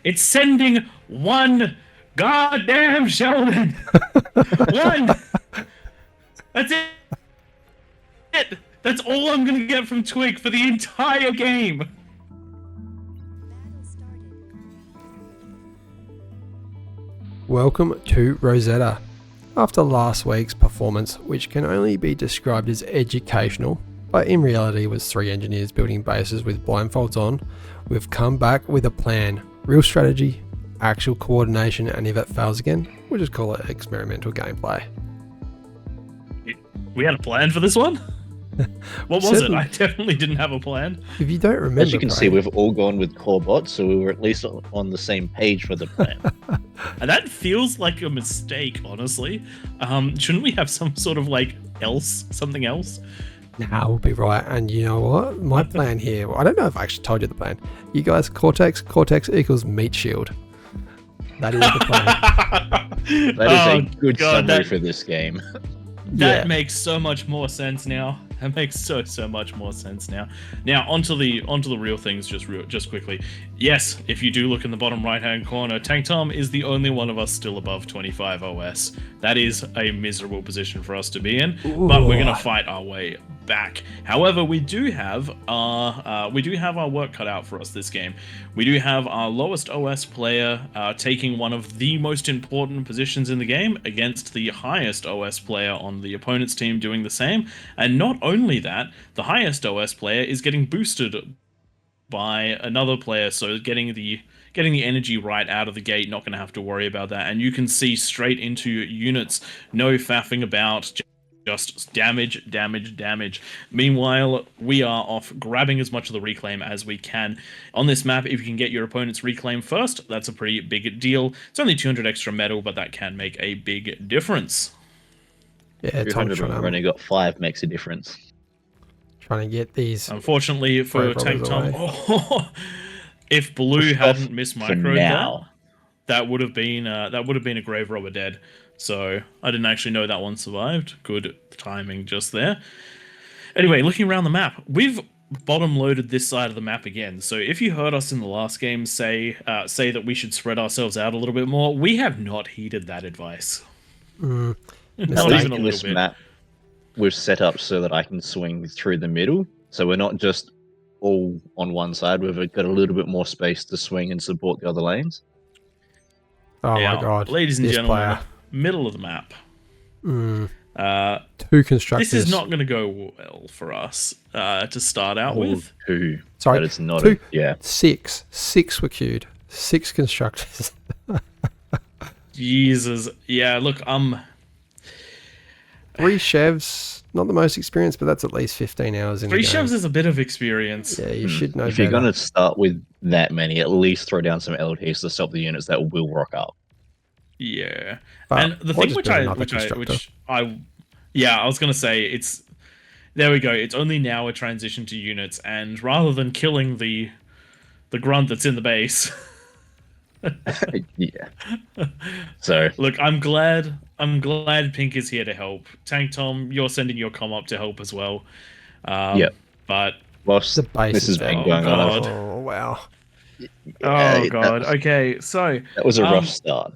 It's sending one goddamn Sheldon. One. That's it. That's all I'm gonna get from Twig for the entire game. Welcome to Rosetta. After last week's performance, which can only be described as educational, but in reality was 3 engineers building bases with blindfolds on, we've come back with a plan, real strategy, actual coordination, and if it fails again, we'll just call it experimental gameplay. We had a plan for this one? What was it? I definitely didn't have a plan. If you don't remember, as you can see, we've all gone with core bots, so we were at least on the same page for the plan. And that feels like a mistake, honestly. Shouldn't we have some sort of something else? Nah, we'll be right. And you know what? My plan here, I don't know if I actually told you the plan. You guys, Cortex equals meat shield. That is the plan. That is a good summary for this game. That makes so much more sense now. That makes so much more sense now. Now onto the real things, just quickly. Yes, if you do look in the bottom right hand corner, Tank Tom is the only one of us still above 25 OS. That is a miserable position for us to be in, but we're gonna fight our way back. However, we do have our work cut out for us this game. We do have our lowest OS player taking one of the most important positions in the game against the highest OS player on the opponent's team doing the same. And not only that, the highest OS player is getting boosted by another player, so getting the energy right out of the gate, not going to have to worry about that. And you can see straight into units, no faffing about, just damage. Meanwhile, we are off grabbing as much of the reclaim as we can. On this map, if you can get your opponent's reclaim first, that's a pretty big deal. It's only 200 extra metal, but that can make a big difference. Yeah, 200, we've only got 5 makes a difference. Trying to get these. Unfortunately for Tank Tom, if Blue hadn't mismicroed that would have been a grave robber dead. So I didn't actually know that one survived. Good timing just there. Anyway, looking around the map, we've bottom loaded this side of the map again. So if you heard us in the last game say that we should spread ourselves out a little bit more, we have not heeded that advice. Not even a little bit. Map, we've set up so that I can swing through the middle. So we're not just all on one side. We've got a little bit more space to swing and support the other lanes. Oh my god. Ladies and gentlemen, middle of the map. Two constructors. This is not going to go well for us to start out with. Two. Sorry, that is not two. Yeah. Six were queued. 6 constructors. Jesus. Yeah, look, 3 chefs, not the most experienced, but that's at least 15 hours in 3 chefs is a bit of experience. Yeah, you should know If you're going to start with that many, at least throw down some LTs to stop the units that will rock up. Yeah. But and the thing I was going to say, there we go. It's only now a transition to units, and rather than killing the grunt that's in the base. Yeah. So look, I'm glad Pink is here to help. Tank Tom, you're sending your comm up to help as well. Yeah. But whilst the base this has been going on. Oh wow. Oh god. Okay, so that was a rough start.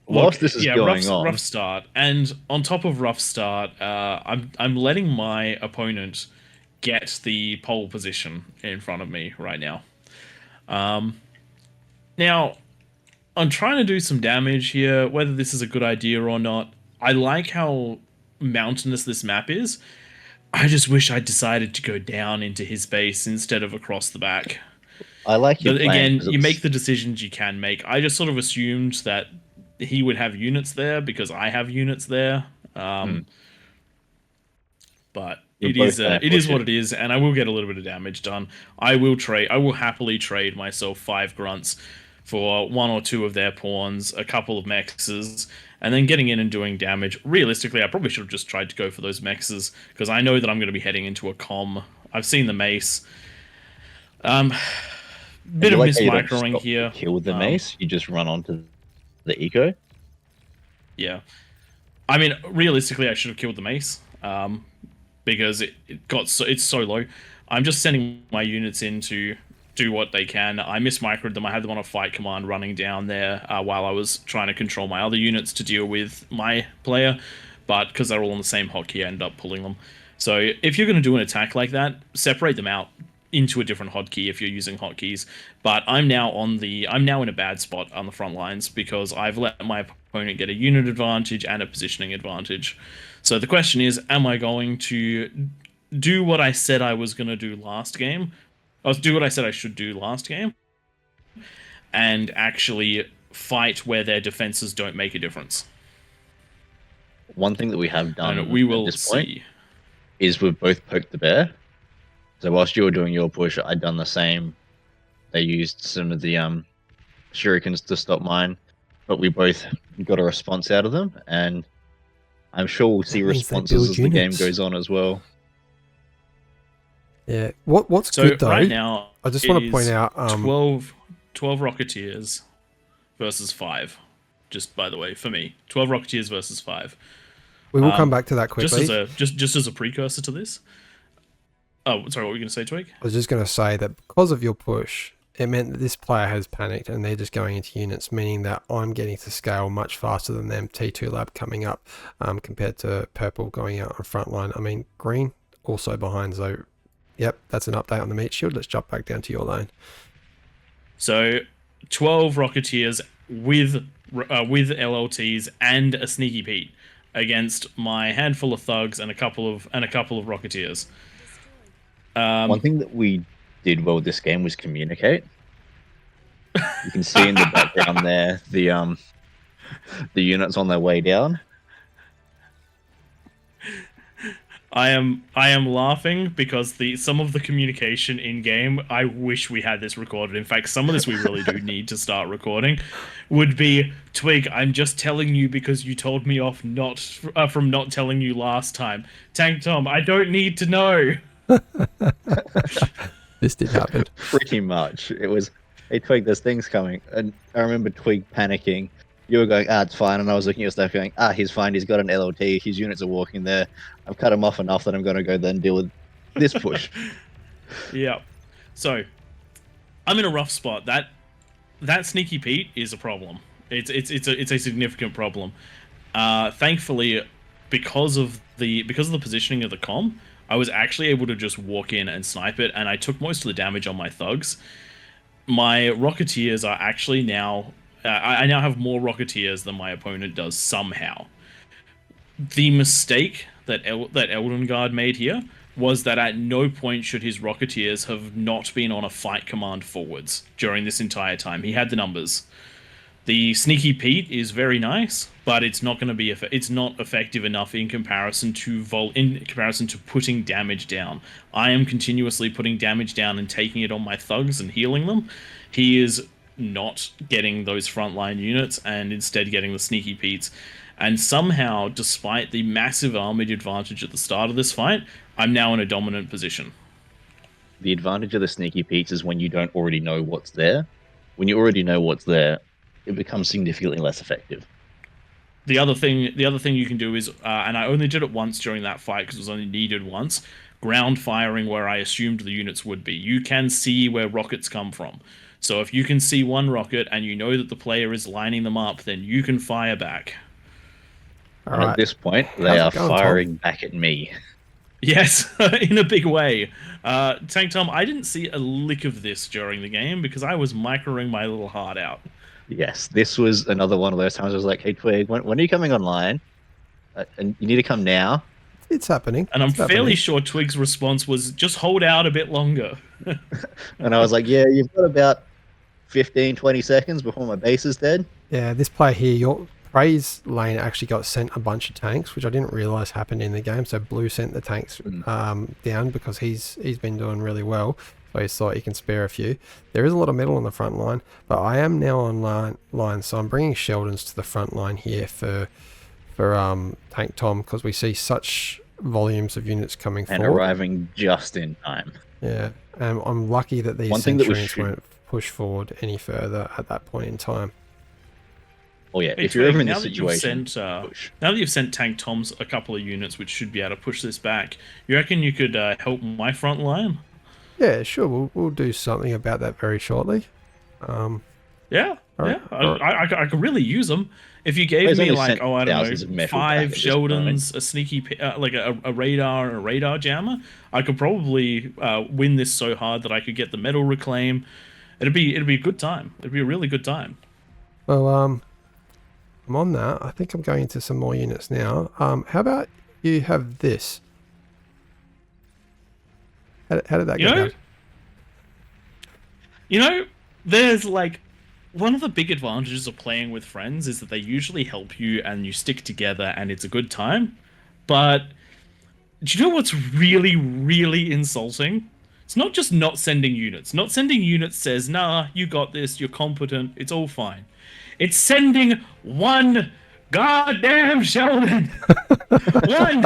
Whilst this is going on, rough start, and on top of rough start, I'm letting my opponent get the pole position in front of me right now. Now, I'm trying to do some damage here, whether this is a good idea or not. I like how mountainous this map is. I just wish I decided to go down into his base instead of across the back. I like your But again, you make the decisions you can make. I just sort of assumed that he would have units there because I have units there. But it is what it is, and I will get a little bit of damage done. I will happily trade myself 5 grunts for 1 or 2 of their pawns, a couple of mexes, and then getting in and doing damage. Realistically, I probably should have just tried to go for those mexes, because I know that I'm going to be heading into a comm. I've seen the mace. Bit of mismicroing here. Kill with the mace, you just run onto the eco. Yeah. I mean, realistically, I should have killed the mace, because it's so low. I'm just sending my units in to do what they can. I mismicroed them. I had them on a fight command running down there while I was trying to control my other units to deal with my player, but because they're all on the same hotkey, I ended up pulling them. So if you're going to do an attack like that, separate them out into a different hotkey if you're using hotkeys. But I'm now in a bad spot on the front lines because I've let my opponent get a unit advantage and a positioning advantage. So the question is, am I going to do what I said I was going to do last game? I'll do what I said I should do last game and actually fight where their defenses don't make a difference. One thing that we have done and we will at this point see. Is we've both poked the bear. So whilst you were doing your push, I'd done the same. They used some of the shurikens to stop mine, but we both got a response out of them, and I'm sure we'll see responses as the game goes on as well. Yeah. What's good though? Right now, I just want to point out 12 Rocketeers versus 5. Just by the way, for me, 12 Rocketeers versus 5. We will come back to that quickly. Just as a precursor to this. Oh, sorry, what were you going to say, Twig? I was just going to say that because of your push, it meant that this player has panicked and they're just going into units, meaning that I'm getting to scale much faster than them. T2 Lab coming up compared to purple going out on front line. I mean, green also behind, so yep, that's an update on the meat shield. Let's jump back down to your lane. So 12 Rocketeers with LLTs and a Sneaky Pete against my handful of thugs and a couple of Rocketeers. One thing that we did well this game was communicate. You can see in the background there the units on their way down. I am laughing because some of the communication in game, I wish we had this recorded. In fact, some of this we really do need to start recording. Would be, Twig, I'm just telling you because you told me off from not telling you last time. Tank Tom, I don't need to know. This did happen. Pretty much. It was, hey Twig, there's things coming. And I remember Twig panicking. You were going, it's fine. And I was looking at stuff going, he's fine. He's got an LLT. His units are walking there. I've cut him off enough that I'm going to go then deal with this push. Yeah. So, I'm in a rough spot. That Sneaky Pete is a problem. It's a significant problem. Thankfully, because of the positioning of the comm, I was actually able to just walk in and snipe it, and I took most of the damage on my thugs. My Rocketeers are actually now... I now have more Rocketeers than my opponent does somehow. The mistake that Elden Guard made here was that at no point should his Rocketeers have not been on a fight command forwards during this entire time. He had the numbers. The Sneaky Pete is very nice, but it's not going to be it's not effective enough in comparison to putting damage down. I am continuously putting damage down and taking it on my thugs and healing them. He is not getting those frontline units and instead getting the Sneaky Petes. And somehow, despite the massive armored advantage at the start of this fight, I'm now in a dominant position. The advantage of the Sneaky Petes is when you don't already know what's there. When you already know what's there, it becomes significantly less effective. The other thing you can do is, and I only did it once during that fight because it was only needed once, ground firing where I assumed the units would be. You can see where rockets come from. So if you can see one rocket and you know that the player is lining them up, then you can fire back. And at this point, they are firing back at me. Yes, in a big way. Tank Tom, I didn't see a lick of this during the game because I was microing my little heart out. Yes, this was another one of those times I was like, hey, Twig, when are you coming online? And you need to come now. It's happening. And I'm fairly sure Twig's response was, just hold out a bit longer. And I was like, yeah, you've got about 15, 20 seconds before my base is dead. Yeah, this player here, your Prey's lane actually got sent a bunch of tanks, which I didn't realize happened in the game. So Blue sent the tanks down because he's been doing really well. So he thought he can spare a few. There is a lot of metal on the front line, but I am now on line, so I'm bringing Sheldons to the front line here for Tank Tom because we see such volumes of units coming forward. And arriving just in time. Yeah, and I'm lucky that these Centurions won't push forward any further at that point in time. Oh yeah, if you're ever in this situation, now that you've sent Tank Tom's a couple of units which should be able to push this back, you reckon you could help my front line? Yeah, sure. We'll do something about that very shortly. Yeah, Alright, yeah. alright. I could really use them. If you gave He's me only like, sent oh, I don't thousands of know, metal back 5 at this point. Sheldons, a sneaky, like a radar and a radar jammer, I could probably win this so hard that I could get the metal reclaim. It'd be a good time. It'd be a really good time. Well, I'm on that. I think I'm going into some more units now. How about you have this? How did that go down? You know, there's like one of the big advantages of playing with friends is that they usually help you and you stick together and it's a good time. But do you know what's really, really insulting? It's not just not sending units. Not sending units says, nah, you got this, you're competent, it's all fine. It's sending one goddamn Sheldon. One.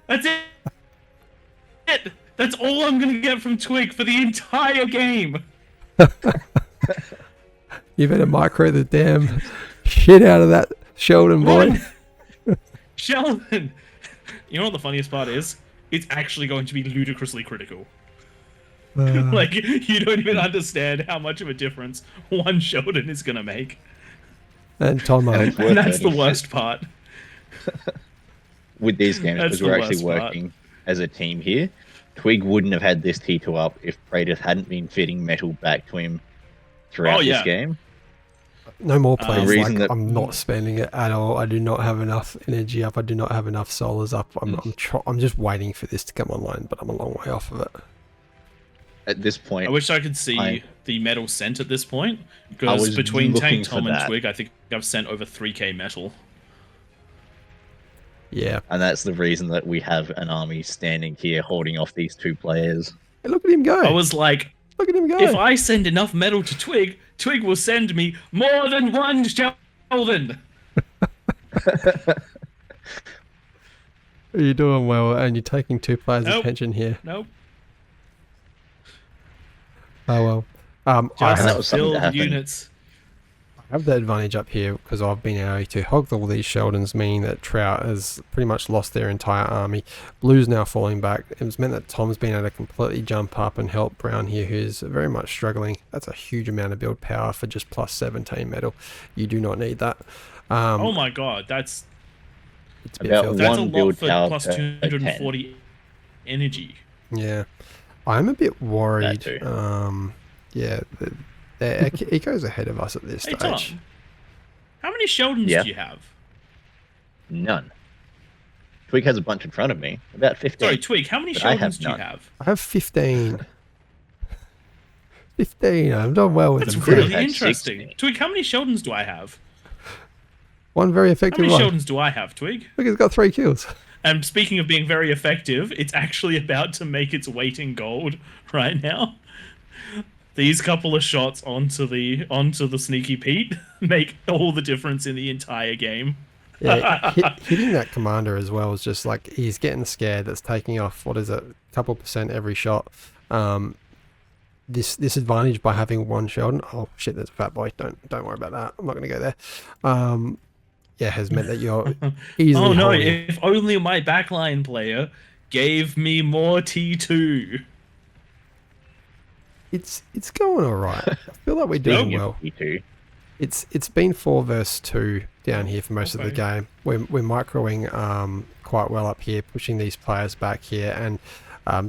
That's it. That's all I'm gonna get from Twig for the entire game. You better micro the damn shit out of that Sheldon boy. Sheldon. You know what the funniest part is? It's actually going to be ludicrously critical. Like, you don't even understand how much of a difference one Sheldon is gonna make. And Tom, and that's the worst part. With these games, because we're actually working as a team here, Twig wouldn't have had this T2 up if Praetor hadn't been fitting metal back to him throughout this game. No more plays. I'm not spending it at all. I do not have enough energy up. I do not have enough solars up. I'm just waiting for this to come online, but I'm a long way off of it. At this point, I wish I could see the metal sent at this point, because between Tank Tom and Twig, I think I've sent over 3k metal. Yeah. And that's the reason that we have an army standing here holding off these 2 players. Hey, look at him go. I was like, look at him go. If I send enough metal to Twig, Twig will send me more than one Sheldon. You're doing well, and you're taking 2 players' attention here. Nope. Oh well. I have build units. I have the advantage up here because I've been able to hog all these Sheldons, meaning that Trout has pretty much lost their entire army. Blue's now falling back. It's meant that Tom's been able to completely jump up and help Brown here, who's very much struggling. That's a huge amount of build power for just plus 17 metal. You do not need that. Oh my god, that's a lot for plus 240 energy. Yeah, I'm a bit worried. Yeah. Eco's ahead of us at this stage. Tom, how many Sheldons do you have? None. Twig has a bunch in front of me. About 15. Sorry, Twig, how many Sheldons do you have? I have 15. 15. I'm doing well with them. That's really interesting. 16. Twig, how many Sheldons do I have? One very effective one. How many Sheldons do I have, Twig? Look, it's got 3 kills. And speaking of being very effective, it's actually about to make its weight in gold right now. These couple of shots onto the Sneaky Pete make all the difference in the entire game. Yeah, hitting that commander as well is just like he's getting scared. That's taking off, what is it, a couple % every shot. This advantage by having one Sheldon. Oh shit, there's a fat boy. Don't worry about that. I'm not going to go there. Yeah, has meant that you're easily. Oh no! If only my backline player gave me more T2. It's going all right. I feel like we're doing well. It's been 4 versus 2 down here for most of the game. We're microing quite well up here, pushing these players back here, and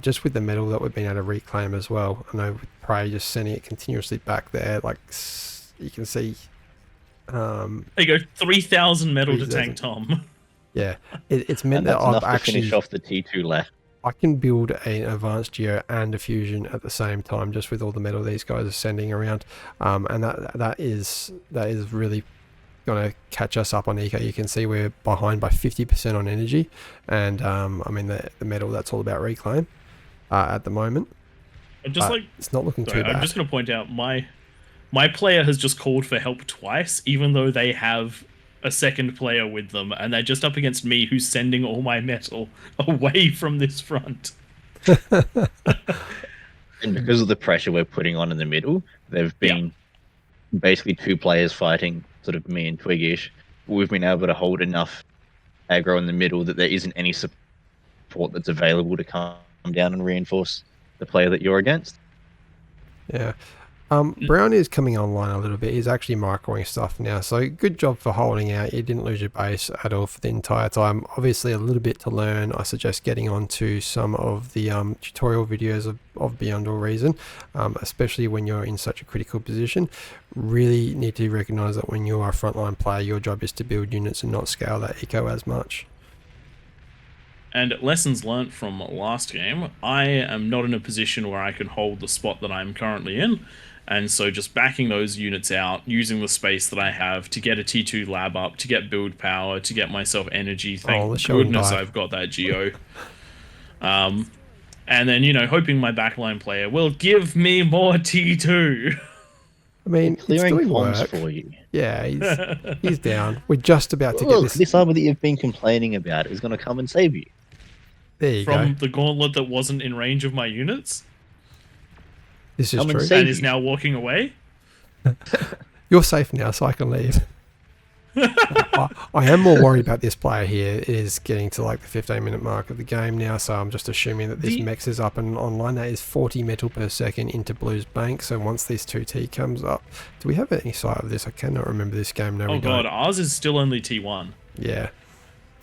just with the metal that we've been able to reclaim as well. I know with Prey just sending it continuously back there, like you can see. There you go, 3,000 metal to Tank Tom. Yeah, it's meant that I've actually finish off the T2 left. I can build an advanced geo and a fusion at the same time, just with all the metal these guys are sending around, and that is really going to catch us up on eco. You can see we're behind by 50% on energy, and I mean the metal, that's all about reclaim at the moment. It's not looking too bad. I'm just going to point out my player has just called for help twice, even though they have a second player with them, and they're just up against me, who's sending all my metal away from this front. And because of the pressure we're putting on in the middle, there've been basically 2 players fighting, sort of me and Twiggish. We've been able to hold enough aggro in the middle that there isn't any support that's available to come down and reinforce the player that you're against. Yeah. Brown is coming online a little bit. He's actually microing stuff now. So good job for holding out. You didn't lose your base at all for the entire time. Obviously a little bit to learn. I suggest getting onto some of the tutorial videos of Beyond All Reason, especially when you're in such a critical position. Really need to recognize that when you are a frontline player, your job is to build units and not scale that eco as much. And lessons learnt from last game, I am not in a position where I can hold the spot that I'm currently in. And so just backing those units out, using the space that I have to get a T2 lab up, to get build power, to get myself energy. Thank goodness I've got that Geo. And then, you know, hoping my backline player will give me more T2. I mean, clearing it's doing ponds work. for you. Yeah, he's down. We're just about to get this. This armor that you've been complaining about is going to come and save you. There you go. From the gauntlet that wasn't in range of my units. This is true. And is now walking away. You're safe now, so I can leave. I am more worried about this player here. It is getting to like the 15-minute mark of the game now, so I'm just assuming that this mech is up and online. That is 40 metal per second into Blue's bank. So once this 2T comes up, do we have any sight of this? I cannot remember this game. No, we don't. God, ours is still only T1. Yeah,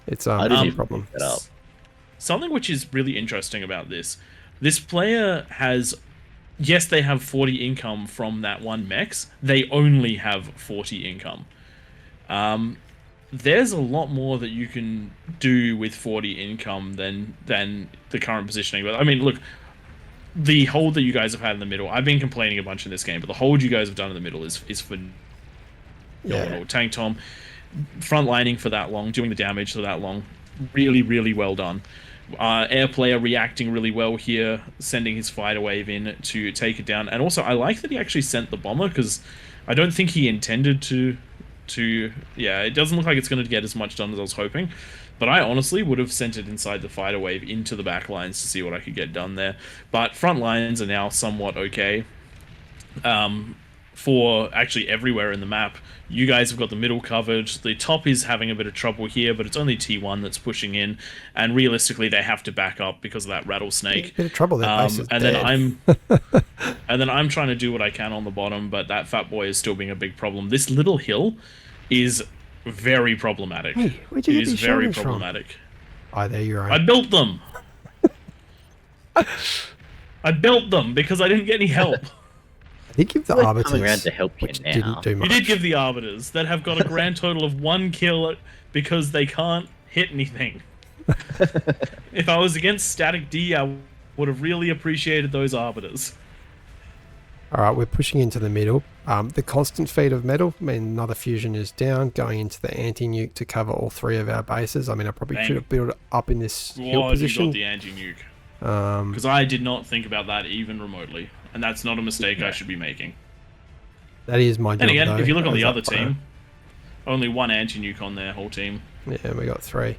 it's I didn't problem. It up. Something which is really interesting about this player has, yes, they have 40 income from that one mechs. They only have 40 income. There's a lot more that you can do with 40 income than the current positioning. But I mean, look, the hold that you guys have had in the middle, I've been complaining a bunch in this game, but the hold you guys have done in the middle is phenomenal. Yeah. Tank Tom, front lining for that long, doing the damage for that long, really, really well done. Air player reacting really well here, sending his fighter wave in to take it down. And also, I like that he actually sent the bomber, because I don't think he intended to... Yeah, it doesn't look like it's going to get as much done as I was hoping. But I honestly would have sent it inside the fighter wave into the back lines to see what I could get done there. But front lines are now somewhat okay. For actually everywhere in the map. You guys have got the middle covered. The top is having a bit of trouble here, but it's only T1 that's pushing in. And realistically, they have to back up because of that rattlesnake. Bit of trouble there. And then I'm trying to do what I can on the bottom, but that fat boy is still being a big problem. This little hill is very problematic. Hey, where'd you get these very shoulders problematic. From? Oh, there you are. I built them. I built them because I didn't get any help. I did give the arbiters coming around to help you now. Didn't do much. You did give the arbiters that have got a grand total of 1 kill because they can't hit anything. If I was against Static D, I would have really appreciated those arbiters. Alright, we're pushing into the middle. The constant feed of metal, I mean, another fusion is down, going into the anti-nuke to cover all 3 of our bases. I mean, I probably should have built it up in this hill position. You got the anti-nuke? Because I did not think about that even remotely. And that's not a mistake I should be making. That is my job. And again, though, if you look on the other team, only 1 anti-nuke on their whole team. Yeah, we got 3.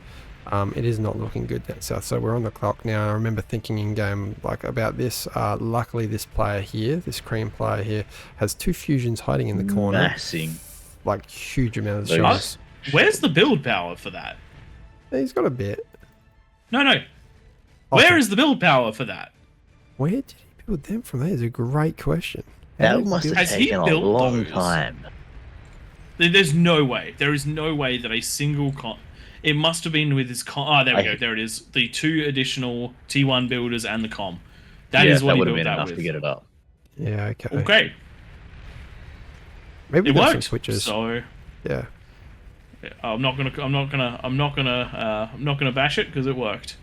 It is not looking good down south, so we're on the clock now. I remember thinking in game like about this. Luckily, this player here, this cream player here, has 2 fusions hiding in the corner. Massing. Like huge amount of shots. Where's the build power for that? He's got a bit. No. Where is the build power for that? Where did he build them from? That is a great question. That must have taken a long time. There's no way. There is no way that a single it must have been with his Oh, there we go. There it is. The 2 additional T1 builders and the com. That is what he built that with. To get it up. Yeah. Okay. Okay. Maybe it there's worked. some switches. So yeah. I'm not gonna bash it because it worked.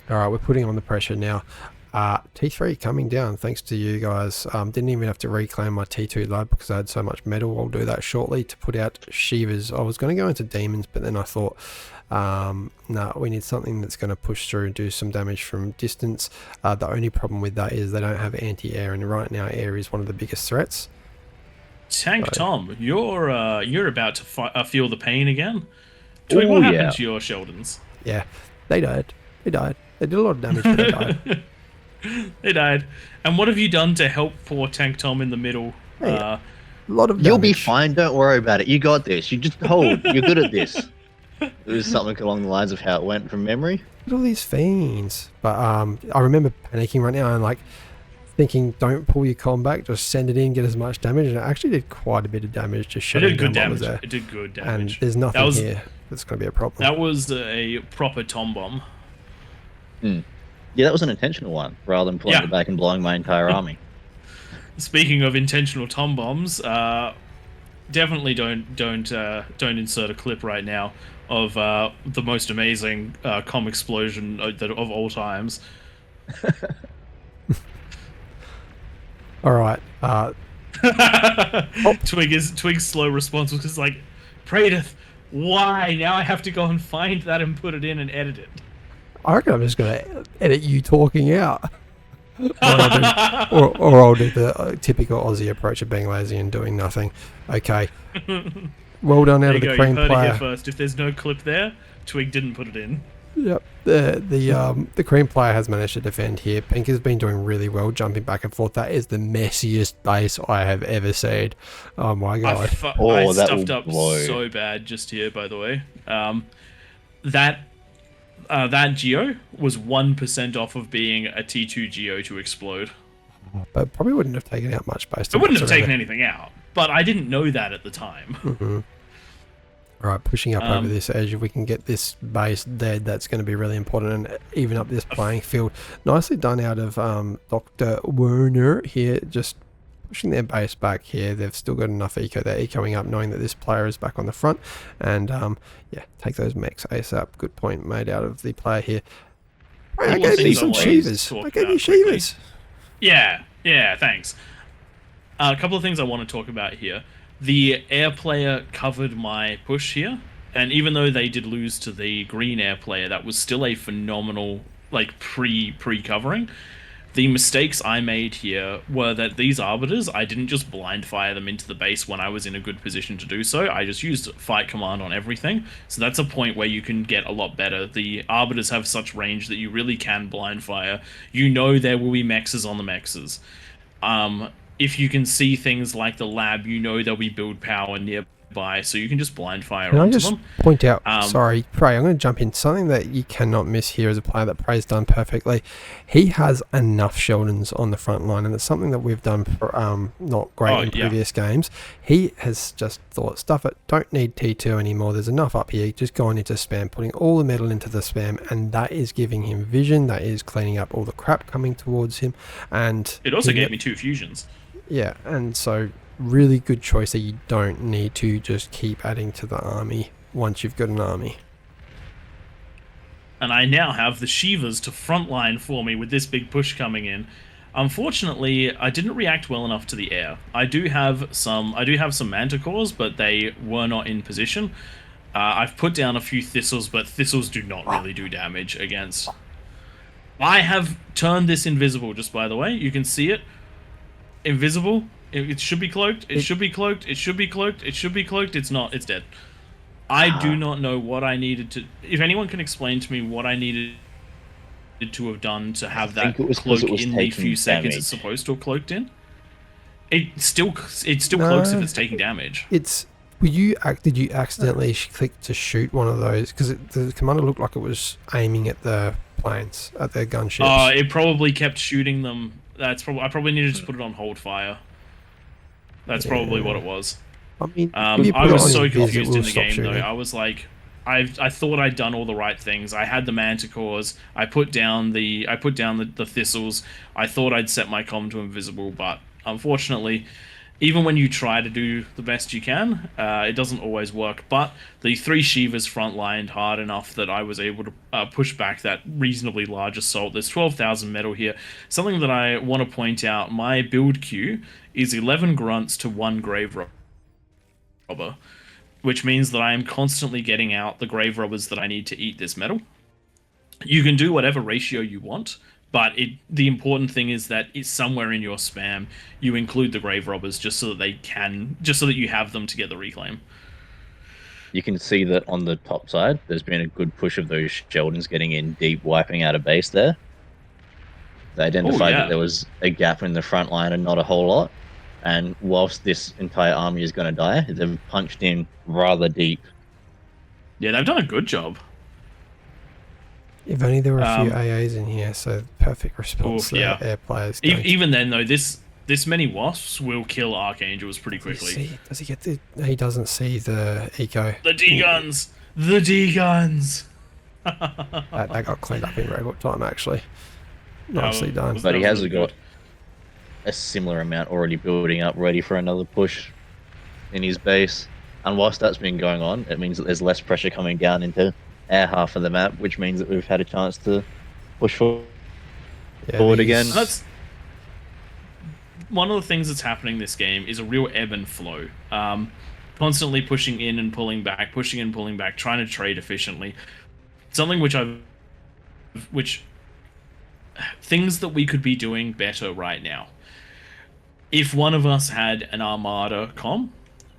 All right, we're putting on the pressure now. T3 coming down thanks to you guys. Didn't even have to reclaim my T2 lab because I had so much metal. I'll do that shortly to put out Shivas. I was going to go into demons, but then I thought, no, we need something that's going to push through and do some damage from distance. The only problem with that is they don't have anti-air, and right now air is one of the biggest threats. Tank Tom, you're about to feel the pain again. Tell me what happened to your Sheldons. Yeah, they died. They did a lot of damage, but they died. They died. And what have you done to help poor Tank Tom in the middle? Hey, a lot of damage. You'll be fine. Don't worry about it. You got this. You just hold. You're good at this. It was something along the lines of how it went from memory. Look at all these fiends. But I remember panicking right now and like thinking, don't pull your com back, just send it in, get as much damage. And it actually did quite a bit of damage, just shutting down what was there. It did good damage. And there's nothing here that's going to be a problem. That was a proper Tom bomb. Yeah, that was an intentional one, rather than pulling it back and blowing my entire army. Speaking of intentional Tom bombs, definitely don't insert a clip right now of the most amazing com explosion of all times. All right. Twig's slow response was just like, Praedyth, why? Now I have to go and find that and put it in and edit it. I reckon I'm just going to edit you talking out. or I'll do the typical Aussie approach of being lazy and doing nothing. Okay. Well done out of the cream player. Here first. If there's no clip there, Twig didn't put it in. Yep. The cream player has managed to defend here. Pink has been doing really well, jumping back and forth. That is the messiest base I have ever seen. Oh my god! I stuffed up so bad just here, by the way. That Geo was 1% off of being a T2 Geo to explode. But probably wouldn't have taken out much base. It wouldn't have taken anything out, but I didn't know that at the time. All right, pushing up over this edge. If we can get this base dead, that's going to be really important and even up this playing field. Nicely done out of Dr. Werner here, just pushing their base back here. They've still got enough eco. They're ecoing up, knowing that this player is back on the front. And yeah, take those mechs ASAP. Good point made out of the player here. I gave you some Shivas. I gave you Shivas. Yeah, thanks. A couple of things I want to talk about here. The air player covered my push here, and even though they did lose to the green air player, that was still a phenomenal, like, pre-covering. The mistakes I made here were that these Arbiters, I didn't just blind fire them into the base when I was in a good position to do so. I just used fight command on everything. So that's a point where you can get a lot better. The Arbiters have such range that you really can blind fire. You know there will be mexes on the mexes. If you can see things like the lab, you know there'll be build power nearby, so you can just blind fire onto them. Can I just point out, sorry, Prey, I'm going to jump in. Something that you cannot miss here as a player that Prey's done perfectly. He has enough Sheldons on the front line, and it's something that we've done for, not great in previous games. He has just thought, stuff it, don't need T2 anymore, there's enough up here, just going into spam, putting all the metal into the spam, and that is giving him vision, that is cleaning up all the crap coming towards him, and... It also gave me 2 fusions. Yeah, and so really good choice that you don't need to just keep adding to the army once you've got an army. And I now have the Shivas to frontline for me with this big push coming in. Unfortunately, I didn't react well enough to the air. I do have some Manticores, but they were not in position. I've put down a few Thistles, but Thistles do not really do damage against. I have turned this invisible, just by the way. You can see it. Invisible. It should be cloaked. It should be cloaked. It should be cloaked. It should be cloaked. It's not. It's dead. I do not know what I needed to... If anyone can explain to me what I needed to have done to have that cloak in the few seconds it's supposed to have cloaked in. It still cloaks if it's taking damage. Did you accidentally click to shoot one of those? Because the commander looked like it was aiming at the planes, at their gunships. It probably kept shooting them. I probably needed to put it on hold fire. That's probably what it was. I mean, I was so confused in the game though. I was like, I thought I'd done all the right things. I had the Manticores. I put down the Thistles. I thought I'd set my comm to invisible, but unfortunately, even when you try to do the best you can, it doesn't always work. But the 3 Shivas frontlined hard enough that I was able to push back that reasonably large assault. There's 12,000 metal here. Something that I want to point out, my build queue is 11 Grunts to 1 Grave Robber, which means that I am constantly getting out the Grave Robbers that I need to eat this metal. You can do whatever ratio you want, but the important thing is that it's somewhere in your spam you include the Grave Robbers just so that you have them to get the reclaim. You can see that on the top side, there's been a good push of those Sheldons getting in deep, wiping out a base there. They identified that there was a gap in the front line and not a whole lot. And whilst this entire army is going to die, they've punched in rather deep. Yeah, they've done a good job. If only there were a few AAs in here, so perfect response there, air players. Even then, though, this many wasps will kill archangels pretty quickly. Does he get the... He doesn't see the eco. The D-guns! The D-guns! That got cleaned up in robot time, actually. Nicely done. But he has got a similar amount already building up, ready for another push in his base. And whilst that's been going on, it means that there's less pressure coming down into our half of the map, which means that we've had a chance to push forward again. That's one of the things that's happening this game is a real ebb and flow. Constantly pushing in and pulling back, trying to trade efficiently. Something things that we could be doing better right now. If one of us had an Armada comm,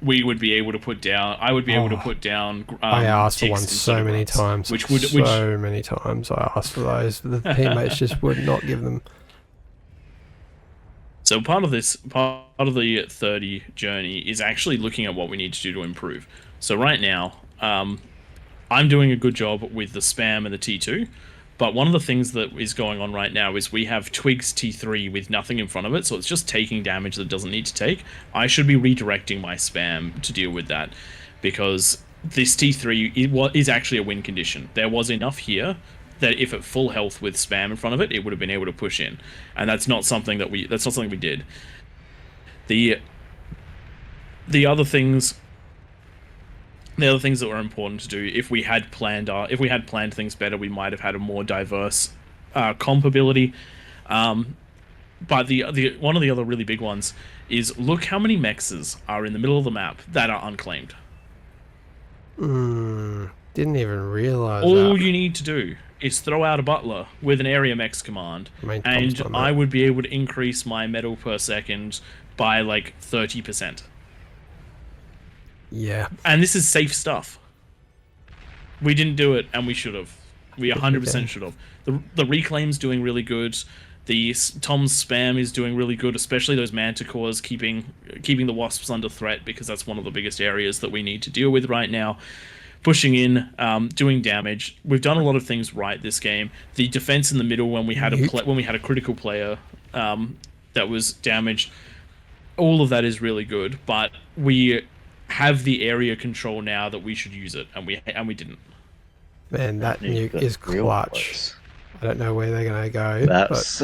we would be able to put down. I would be able to put down. I asked for one so many times. Many times I asked for those. The teammates just would not give them. So part of the 30 journey is actually looking at what we need to do to improve. So right now, I'm doing a good job with the spam and the T2. But one of the things that is going on right now is we have Twig's T3 with nothing in front of it, so it's just taking damage that it doesn't need to take. I should be redirecting my spam to deal with that, because this T3 is actually a win condition. There was enough here that if at full health with spam in front of it, it would have been able to push in, and that's not something that we did. The other things that were important to do, if we had planned things better, we might have had a more diverse comp ability. But the one of the other really big ones is look how many mexes are in the middle of the map that are unclaimed. Didn't even realize All you need to do is throw out a butler with an area mex command, and I would be able to increase my metal per second by like 30%. Yeah. And this is safe stuff. We didn't do it, and we should have. We 100% should have. The reclaim's doing really good. Tom's spam is doing really good, especially those manticores keeping the wasps under threat, because that's one of the biggest areas that we need to deal with right now. Pushing in, doing damage. We've done a lot of things right this game. The defense in the middle when we had a critical player that was damaged, all of that is really good. But we have the area control now that we should use it, and we didn't. Man, that nuke is clutch. I don't know where they're going to go. But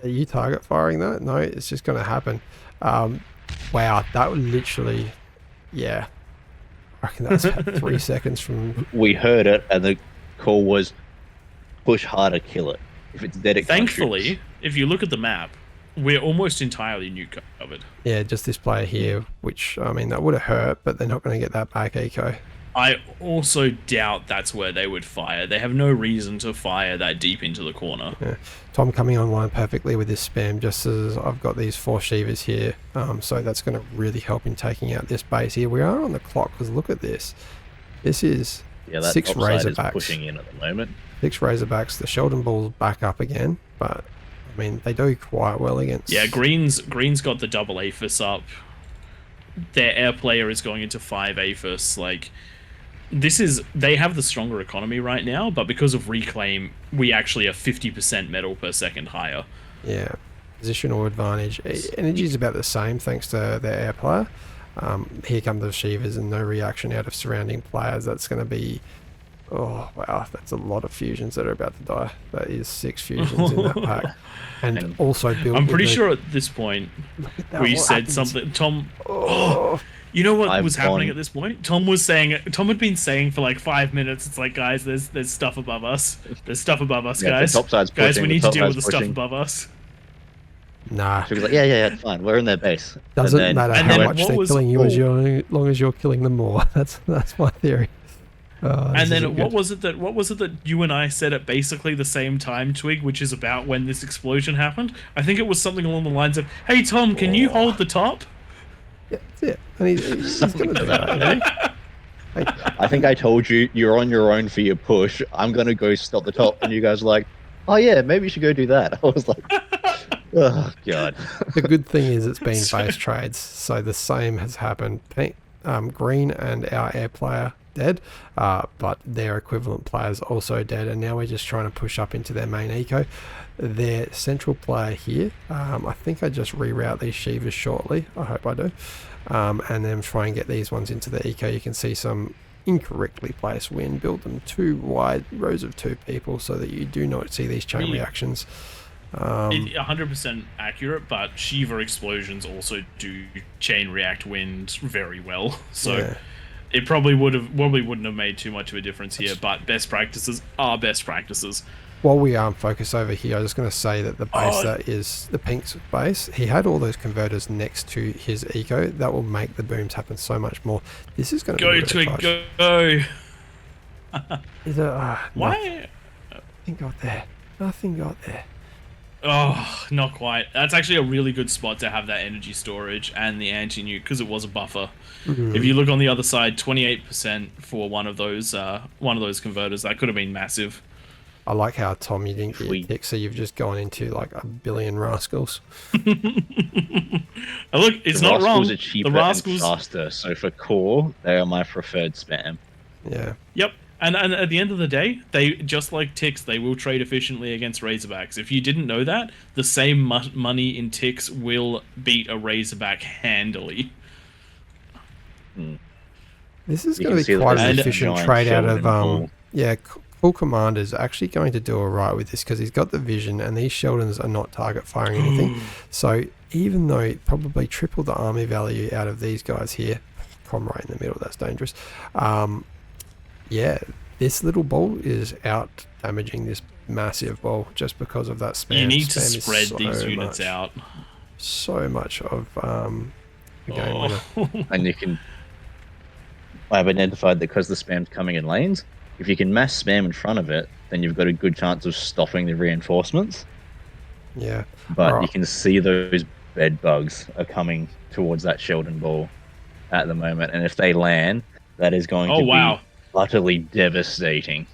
are you target firing that? No, it's just going to happen. Wow, that would literally, yeah. I reckon that's 3 seconds from... We heard it, and the call was push harder, kill it. If it's dead, it Thankfully, if you look at the map, we're almost entirely nuke covered. Yeah, just this player here, which, I mean, that would have hurt, but they're not going to get that back eco. I also doubt that's where they would fire. They have no reason to fire that deep into the corner. Yeah. Tom coming online perfectly with this spam, just as I've got these 4 Shivas here. So that's going to really help in taking out this base here. We are on the clock, because look at this. This is 6 Razorbacks. Is pushing in at the moment. 6 Razorbacks. The Sheldon Bull's back up again, but I mean, they do quite well against... Yeah, Green's got the double Aphis up. Their air player is going into 5 Aphis. Like, they have the stronger economy right now, but because of Reclaim, we actually are 50% metal per second higher. Yeah, positional advantage. Energy is about the same thanks to their air player. Here come the Shivas and no reaction out of surrounding players. That's going to be... Oh, wow, that's a lot of fusions that are about to die. That is 6 fusions in that pack. And also build... I'm pretty sure at this point we said something... Tom... Oh, you know what was happening at this point? Tom had been saying for like 5 minutes, it's like, guys, there's stuff above us. There's stuff above us, guys. Guys, we need to deal with the stuff above us. Nah. So like, yeah, it's fine. We're in their base. Doesn't matter how much they're killing you as long as you're killing them more. That's my theory. And then what was it that you and I said at basically the same time, Twig, which is about when this explosion happened? I think it was something along the lines of, "Hey Tom, can you hold the top?" Yeah, that's it. And he's going to do that. I think I told you you're on your own for your push. I'm going to go stop the top, and you guys are like, "Oh yeah, maybe you should go do that." I was like, "Oh god." The good thing is it's been base trades, so the same has happened. Green and our air player dead, but their equivalent players also dead, and now we're just trying to push up into their main eco. Their central player here, I think I just reroute these Shivas shortly, I hope I do, and then try and get these ones into the eco. You can see some incorrectly placed wind, build them 2 wide rows of 2 people so that you do not see these chain reactions. 100% accurate, but Shiva explosions also do chain react wind very well, so it probably wouldn't have made too much of a difference here. But best practices are best practices. While we focus over here, I was just going to say that the base that is the Pink's base, he had all those converters next to his eco. That will make the booms happen so much more. This is going to be really Twig, go! Is it, why? Nothing got there. Nothing got there. Oh, not quite. That's actually a really good spot to have that energy storage and the anti-nuke, because it was a buffer. If you look on the other side, 28% for one of those converters. That could have been massive. I like how, Tom, you didn't get your pick, so you've just gone into like a billion rascals. Look, it's not wrong. Are cheaper the rascals and faster, so for core, they are my preferred spam. Yeah. Yep. And at the end of the day, they just like ticks, they will trade efficiently against Razorbacks. If you didn't know that, the same money in ticks will beat a Razorback handily. This is going to be quite an efficient trade out of Cool Commander's actually going to do alright with this because he's got the vision and these Sheldons are not target firing anything. So even though it probably tripled the army value out of these guys here, Com right in the middle, that's dangerous. Yeah, this little ball is out damaging this massive ball just because of that spam. You need to spread these units out. So much of the game winner. And I've identified that because the spam's coming in lanes, if you can mass spam in front of it, then you've got a good chance of stopping the reinforcements. Yeah. But you can see those bed bugs are coming towards that Sheldon ball at the moment. And if they land, that is going to be utterly devastating.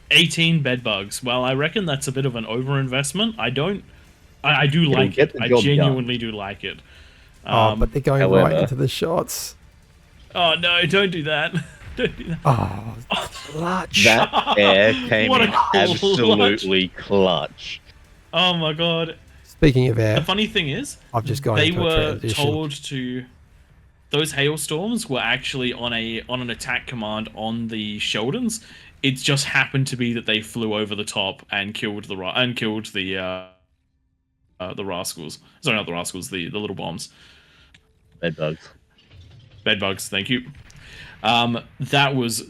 18 bed bugs. Well, I reckon that's a bit of an overinvestment. I do like it. I genuinely do like it. But they're going right into the shots. Oh, no, don't do that. Don't do that. Oh, clutch. That air came in absolutely clutch. Oh, my God. Speaking of air, the funny thing is, I've just gone they were told to... Those hailstorms were actually on an attack command on the Sheldons. It just happened to be that they flew over the top and killed the rascals. Sorry, not the rascals. The little bombs. Bedbugs. Bedbugs. Thank you. That was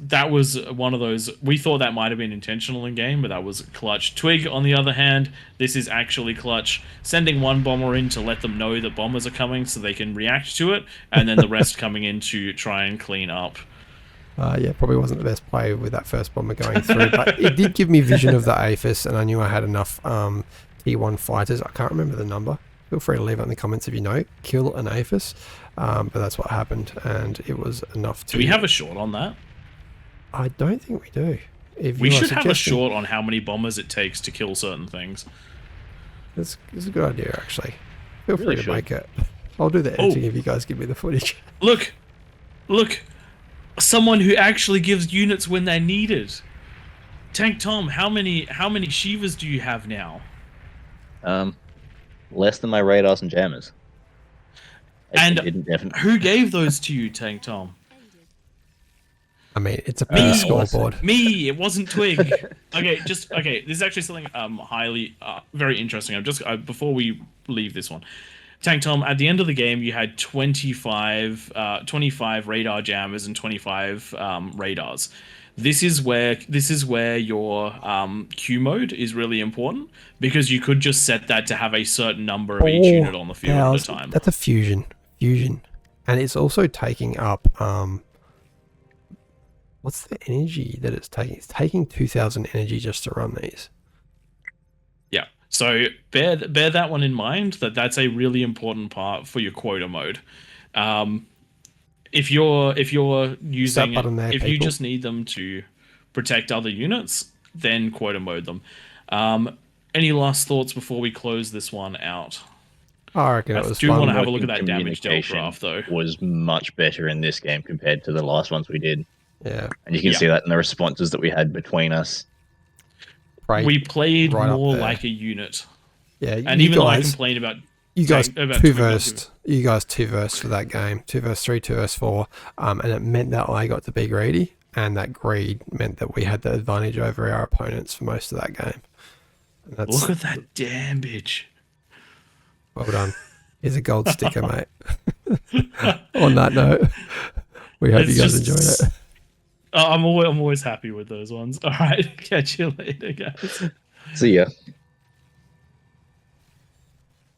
one of those. We thought that might have been intentional in game, but that was clutch. Twig, on the other hand, this is actually clutch. Sending one bomber in to let them know that bombers are coming, so they can react to it, and then the rest coming in to try and clean up. Yeah, probably wasn't the best play with that first bomber going through, but it did give me vision of the APHIS, and I knew I had enough T1 fighters. I can't remember the number. Feel free to leave it in the comments if you know. Kill an APHIS. But that's what happened, and it was enough to... Do we have a short on that? I don't think we do. We should have a short on how many bombers it takes to kill certain things. It's a good idea, actually. Feel free to make it. I'll do the editing if you guys give me the footage. Look! Someone who actually gives units when they're needed. Tank Tom, how many Shivas do you have now? Less than my radars and jammers. And who gave those to you, Tank Tom? I mean, it's a P scoreboard. Me, it wasn't Twig. Okay. This is actually something highly, very interesting. Before we leave this one, Tank Tom, at the end of the game, you had 25 radar jammers and 25 radars. This is where your Q mode is really important, because you could just set that to have a certain number of each unit on the field at a time. That's a fusion, and it's also taking up what's the energy that it's taking? It's taking 2,000 energy just to run these. Yeah, so bear that one in mind. That's a really important part for your quota mode. If you're using if you just need them to protect other units, then quota mode them. Any last thoughts before we close this one out? I reckon it was fun. I do want to have a look at that damage dealt graph, though. Was much better in this game compared to the last ones we did. Yeah. And you can see that in the responses that we had between us. We played right more like a unit. Yeah, and even though I complained about you guys about two versed for that game, 2 verse 3, 2 verse 4, and it meant that I got to be greedy, and that greed meant that we had the advantage over our opponents for most of that game. And look at that damage. Well done. Here's a gold sticker, mate. On that note, we hope you guys enjoyed it. I'm always happy with those ones. All right, catch you later, guys. See ya.